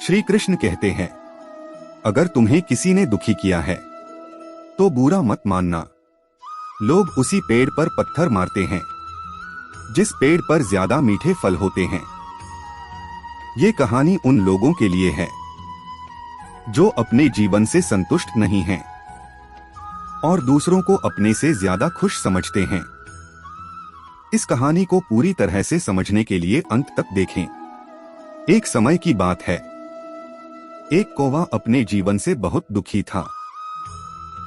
श्री कृष्ण कहते हैं, अगर तुम्हें किसी ने दुखी किया है तो बुरा मत मानना। लोग उसी पेड़ पर पत्थर मारते हैं जिस पेड़ पर ज्यादा मीठे फल होते हैं। ये कहानी उन लोगों के लिए है जो अपने जीवन से संतुष्ट नहीं हैं और दूसरों को अपने से ज्यादा खुश समझते हैं। इस कहानी को पूरी तरह से समझने के लिए अंत तक देखें। एक समय की बात है, एक कौवा अपने जीवन से बहुत दुखी था।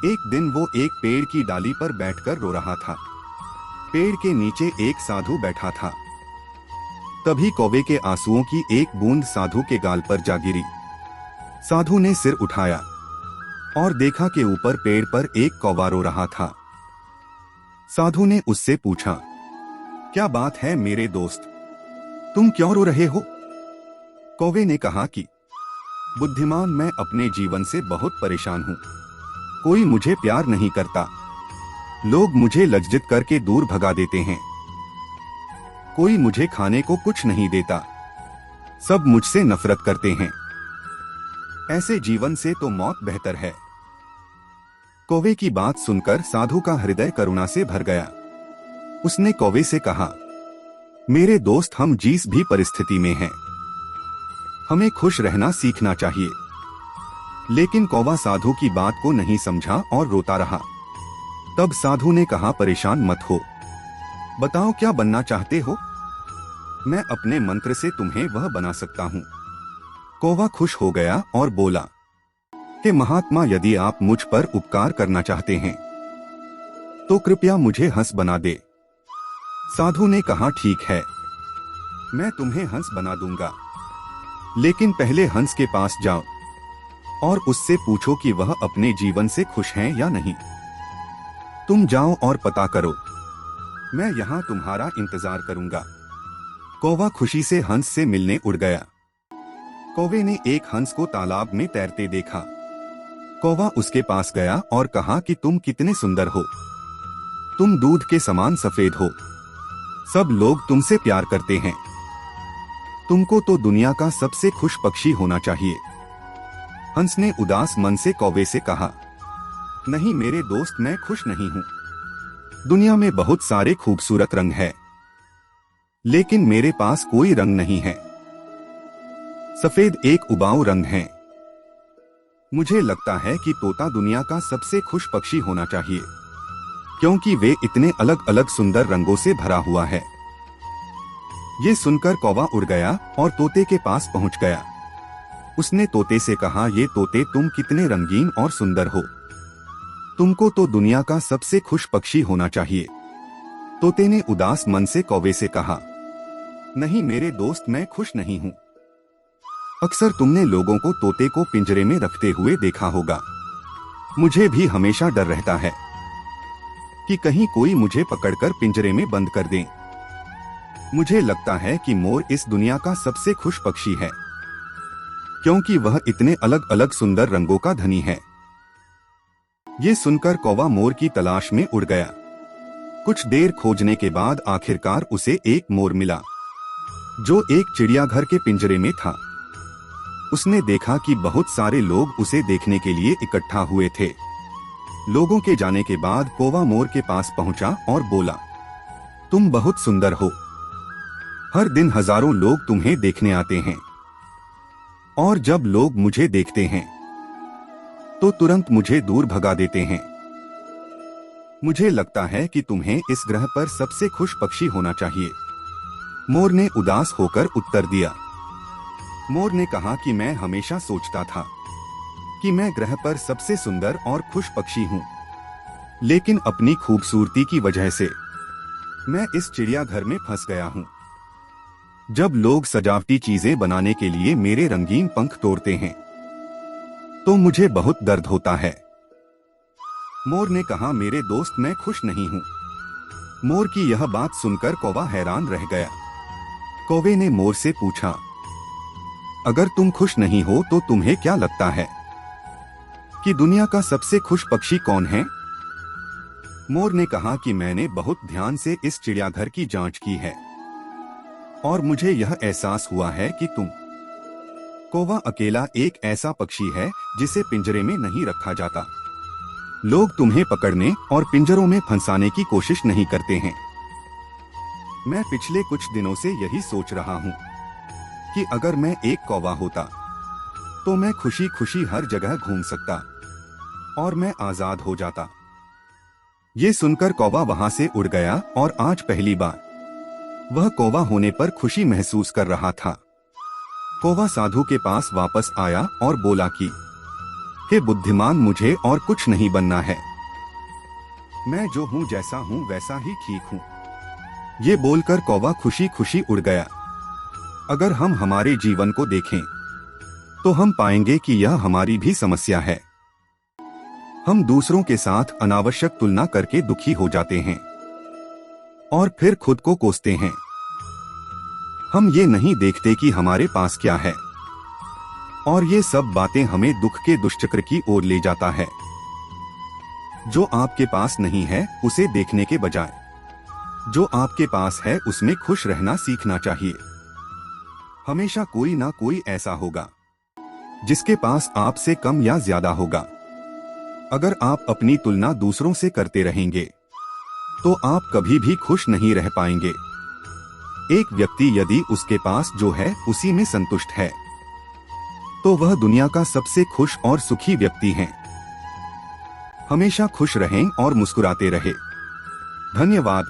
एक दिन वो एक पेड़ की डाली पर बैठकर रो रहा था। पेड़ के नीचे एक साधु बैठा था। तभी कौवे के आंसुओं की एक बूंद साधु के गाल पर जा गिरी। साधु ने सिर उठाया और देखा कि ऊपर पेड़ पर एक कौवा रो रहा था। साधु ने उससे पूछा, क्या बात है मेरे दोस्त, तुम क्यों रो रहे हो? कौवे ने कहा कि बुद्धिमान, मैं अपने जीवन से बहुत परेशान हूं। कोई मुझे प्यार नहीं करता। लोग मुझे लज्जित करके दूर भगा देते हैं। कोई मुझे खाने को कुछ नहीं देता। सब मुझसे नफरत करते हैं। ऐसे जीवन से तो मौत बेहतर है। कौवे की बात सुनकर साधु का हृदय करुणा से भर गया। उसने कौवे से कहा, मेरे दोस्त, हम जिस भी परिस्थिति में हैं, हमें खुश रहना सीखना चाहिए। लेकिन कौवा साधु की बात को नहीं समझा और रोता रहा। तब साधु ने कहा, परेशान मत हो, बताओ क्या बनना चाहते हो? मैं अपने मंत्र से तुम्हें वह बना सकता हूँ। कौवा खुश हो गया और बोला कि महात्मा, यदि आप मुझ पर उपकार करना चाहते हैं तो कृपया मुझे हंस बना दे। साधु ने कहा, ठीक है, मैं तुम्हें हंस बना दूंगा, लेकिन पहले हंस के पास जाओ और उससे पूछो कि वह अपने जीवन से खुश हैं या नहीं। तुम जाओ और पता करो, मैं यहाँ तुम्हारा इंतजार करूंगा। कौवा खुशी से हंस से मिलने उड़ गया। कौवे ने एक हंस को तालाब में तैरते देखा। कौवा उसके पास गया और कहा कि तुम कितने सुंदर हो, तुम दूध के समान सफेद हो, सब लोग तुमसे प्यार करते हैं, तुमको तो दुनिया का सबसे खुश पक्षी होना चाहिए। हंस ने उदास मन से कौवे से कहा, नहीं मेरे दोस्त, मैं खुश नहीं हूँ। दुनिया में बहुत सारे खूबसूरत रंग हैं, लेकिन मेरे पास कोई रंग नहीं है। सफेद एक उबाऊ रंग है। मुझे लगता है कि तोता दुनिया का सबसे खुश पक्षी होना चाहिए, क्योंकि वे इतने अलग अलग सुंदर रंगों से भरा हुआ है। ये सुनकर कौवा उड़ गया और तोते के पास पहुंच गया। उसने तोते से कहा, ये तोते, तुम कितने रंगीन और सुंदर हो, तुमको तो दुनिया का सबसे खुश पक्षी होना चाहिए। तोते ने उदास मन से कौवे से कहा, नहीं मेरे दोस्त, मैं खुश नहीं हूँ। अक्सर तुमने लोगों को तोते को पिंजरे में रखते हुए देखा होगा। मुझे भी हमेशा डर रहता है कि कहीं कोई मुझे पकड़कर पिंजरे में बंद कर दे। मुझे लगता है कि मोर इस दुनिया का सबसे खुश पक्षी है, क्योंकि वह इतने अलग अलग सुंदर रंगों का धनी है। ये सुनकर कौवा मोर की तलाश में उड़ गया। कुछ देर खोजने के बाद आखिरकार उसे एक मोर मिला, जो एक चिड़ियाघर के पिंजरे में था। उसने देखा कि बहुत सारे लोग उसे देखने के लिए इकट्ठा हुए थे। लोगों के जाने के बाद कौवा मोर के पास पहुंचा और बोला, तुम बहुत सुंदर हो। हर दिन हजारों लोग तुम्हें देखने आते हैं, और जब लोग मुझे देखते हैं तो तुरंत मुझे दूर भगा देते हैं। मुझे लगता है कि तुम्हें इस ग्रह पर सबसे खुश पक्षी होना चाहिए। मोर ने उदास होकर उत्तर दिया। मोर ने कहा कि मैं हमेशा सोचता था कि मैं ग्रह पर सबसे सुंदर और खुश पक्षी हूँ, लेकिन अपनी खूबसूरती की वजह से मैं इस चिड़ियाघर में फंस गया हूँ। जब लोग सजावटी चीजें बनाने के लिए मेरे रंगीन पंख तोड़ते हैं तो मुझे बहुत दर्द होता है। मोर ने कहा, मेरे दोस्त, मैं खुश नहीं हूँ। मोर की यह बात सुनकर कौवा हैरान रह गया। कौवे ने मोर से पूछा, अगर तुम खुश नहीं हो तो तुम्हें क्या लगता है कि दुनिया का सबसे खुश पक्षी कौन है? मोर ने कहा कि मैंने बहुत ध्यान से इस चिड़ियाघर की जांच की है और मुझे यह एहसास हुआ है कि तुम कौवा अकेला एक ऐसा पक्षी है जिसे पिंजरे में नहीं रखा जाता। लोग तुम्हें पकड़ने और पिंजरों में फंसाने की कोशिश नहीं करते हैं। मैं पिछले कुछ दिनों से यही सोच रहा हूँ कि अगर मैं एक कौवा होता तो मैं खुशी खुशी हर जगह घूम सकता और मैं आजाद हो जाता। ये सुनकर कौवा वहां से उड़ गया और आज पहली बार वह कौवा होने पर खुशी महसूस कर रहा था। कौवा साधु के पास वापस आया और बोला कि हे बुद्धिमान, मुझे और कुछ नहीं बनना है। मैं जो हूँ, जैसा हूँ वैसा ही ठीक हूँ। ये बोलकर कौवा खुशी खुशी उड़ गया। अगर हम हमारे जीवन को देखें तो हम पाएंगे कि यह हमारी भी समस्या है। हम दूसरों के साथ अनावश्यक तुलना करके दुखी हो जाते हैं और फिर खुद को कोसते हैं। हम ये नहीं देखते कि हमारे पास क्या है और ये सब बातें हमें दुख के दुष्चक्र की ओर ले जाता है। जो आपके पास नहीं है उसे देखने के बजाय जो आपके पास है उसमें खुश रहना सीखना चाहिए। हमेशा कोई ना कोई ऐसा होगा जिसके पास आपसे कम या ज्यादा होगा। अगर आप अपनी तुलना दूसरों से करते रहेंगे तो आप कभी भी खुश नहीं रह पाएंगे। एक व्यक्ति यदि उसके पास जो है उसी में संतुष्ट है तो वह दुनिया का सबसे खुश और सुखी व्यक्ति है। हमेशा खुश रहें और मुस्कुराते रहें। धन्यवाद।